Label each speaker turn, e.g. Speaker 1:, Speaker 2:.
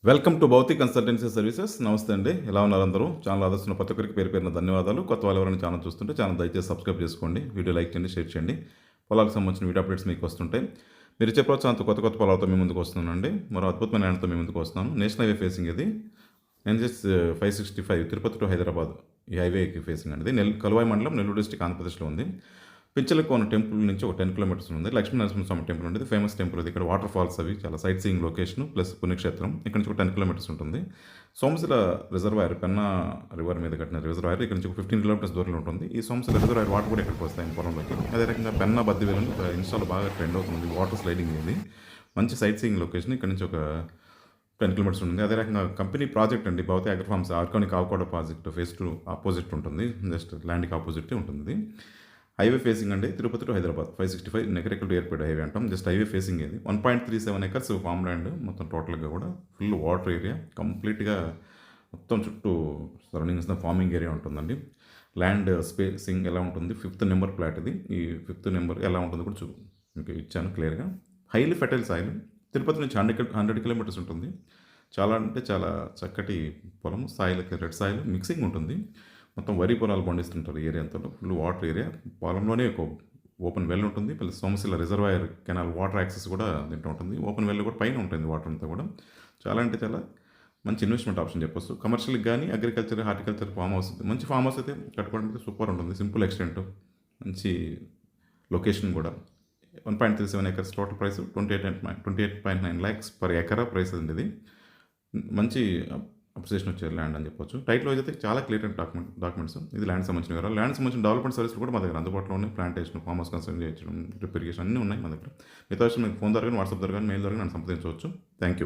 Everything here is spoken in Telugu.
Speaker 1: Welcome to Bhautik consultancy services. నమస్తే అండి, ఎలా ఉన్నారు అందరూ? ఛానల్ ఆదర్శన ప్రతి ఒక్కరికి పేరు పేరున ధన్యవాదాలు. కొత్త వాళ్ళు ఎవరైనా ఛానల్ చూస్తుంటే ఛానల్ దయచేసి సబ్స్క్రైబ్ చేసుకోండి, వీడియో లైక్ చేయండి, షేర్ చేయండి. పొలాలకు సంబంధించిన వీడియో అప్డేట్స్ మీకు వస్తుంటాయి. మీరు ఇచ్చే ప్రోత్సాహంతో కొత్త కొత్త పొలాలతో మీ ముందుకు వస్తున్నానండి. మరో అద్భుతమైన యాడ్తో మీ ముందుకు వస్తున్నాను. నేషనల్ హైవే ఫేసింగ్ ఇది NH 565 తిరుపతి టు హైదరాబాద్. ఈ హైవేకి ఫేసింగ్ అనేది కలువాయి మండలం, నెల్లూరు డిస్ట్రిక్ట్, ఆంధ్రప్రదేశ్లో ఉంది. పింఛలకోన టెంపుల్ నుంచి ఒక 10 కిలోమీటర్స్ ఉంది. లక్ష్మీ నరసింహస్వామి టెంపుల్ ఉండేది, ఫేమస్ టెంపుల్ అది. ఇక్కడ వాటర్ ఫాల్స్ అవి చాలా సైట్ సీయింగ్ లొకేషన్ ప్లస్ పుణ్యక్షేత్రం. ఇక్కడ నుంచి ఒక 10 కిలోమీటర్స్ ఉంటుంది. సోమశిల రిజర్వాయర్, పెన్నా రివర్ మీద కట్టిన రిజర్వాయర్ ఇక్కడ నుంచి ఒక 15 కిలోమీటర్స్ దూరంలో ఉంటుంది. ఈ సోమశిల రిజర్వాయర్ వాటర్ కూడా ఇక్కడికి వస్తాయి పొలంలోకి. అదే రకంగా పెన్నా బద్దివేలు ఇన్స్టాలో బాగా ట్రెండ్ అవుతుంది, వాటర్ స్లైడింగ్ ఇది. మంచి సైట్ సీయింగ్ లొకేషన్. ఇక్కడ నుంచి ఒక 10 కిలోమీటర్స్ ఉంటుంది. అదే రకంగా కంపెనీ ప్రాజెక్ట్ అండి, Bhoutika agri farms organic avocado project phase 2 opposite ఉంటుంది. జస్ట్ ల్యాండ్కి ఆపోజిట్ ఉంటుంది. హైవే ఫేసింగ్ అండి, Tirupati to Hyderabad 565 Nakrekal to airport highway అంటాం. జస్ట్ హైవే ఫేసింగ్ ఇది. 1.37 ఎకర్స్ ఫామ్ ల్యాండ్ మొత్తం టోటల్గా కూడా. ఫుల్ వాటర్ ఏరియా, కంప్లీట్గా మొత్తం చుట్టూ సరౌండింగ్స్ ఫార్మింగ్ ఏరియా ఉంటుందండి. ల్యాండ్ స్పేసింగ్ ఎలా ఉంటుంది, 5th నెంబర్ ప్లాట్ ఇది. ఈ 5th నెంబర్ ఎలా ఉంటుందో కూడా మీకు ఇచ్చాను క్లియర్గా. Highly fertile soil. తిరుపతి నుంచి 100 కిలోమీటర్స్ ఉంటుంది. చాలా అంటే చాలా చక్కటి పొలం. సాయిల్ రెడ్ సాయిల్ మిక్సింగ్ ఉంటుంది. మొత్తం వరి పొలాలు పండిస్తుంటారు ఏరియా అంతా. Full water area. పొలంలోనే ఒక ఓపెన్ వెల్ ఉంటుంది, plus Somasila reservoir canal water access కూడా దీంట్లో ఉంటుంది. ఓపెన్ వెల్ కూడా పైన ఉంటుంది వాటర్ అంతా కూడా. చాలా అంటే చాలా మంచి ఇన్వెస్ట్మెంట్ ఆప్షన్ చెప్పొచ్చు. కమర్షియల్కి కానీ అగ్రికల్చర్, హార్టికల్చర్, ఫామ్ హౌస్, మంచి ఫామ్ హౌస్ అయితే కట్టుకోవడానికి సూపర్ ఉంటుంది. సింపుల్ ఎక్స్టెంట్, మంచి లొకేషన్ కూడా. 1.37 acres total price 28.9 lakhs per ఎకరా ప్రైస్ అండి ఇది. మంచి అప్రిసియేషన్ వచ్చే ల్యాండ్ అని చెప్పొచ్చు. టైటిల్ అయితే చాలా క్లియర్ అండ్ డాక్యుమెంట్స్. ఇది ల్యాండ్ సంబంధించిన వివరాలు. ల్యాండ్ సంబంధించిన డెవలప్మెంట్ సర్వీసులు కూడా మా దగ్గర అందుబాటులో ఉన్నాయి. ప్లాంటేషన్, ఫామ్ హౌస్ కన్స్ట్రక్షన్ చేయడం, డ్రిప్ ఇరిగేషన్ అన్నీ ఉన్నాయి మా దగ్గర. మిగతా విషయం మీకు ఫోన్ ద్వారా కానీ, వాట్సాప్ ద్వారా కానీ, మెయిల్ ద్వారా నన్ను సంప్రదించవచ్చు. Thank you.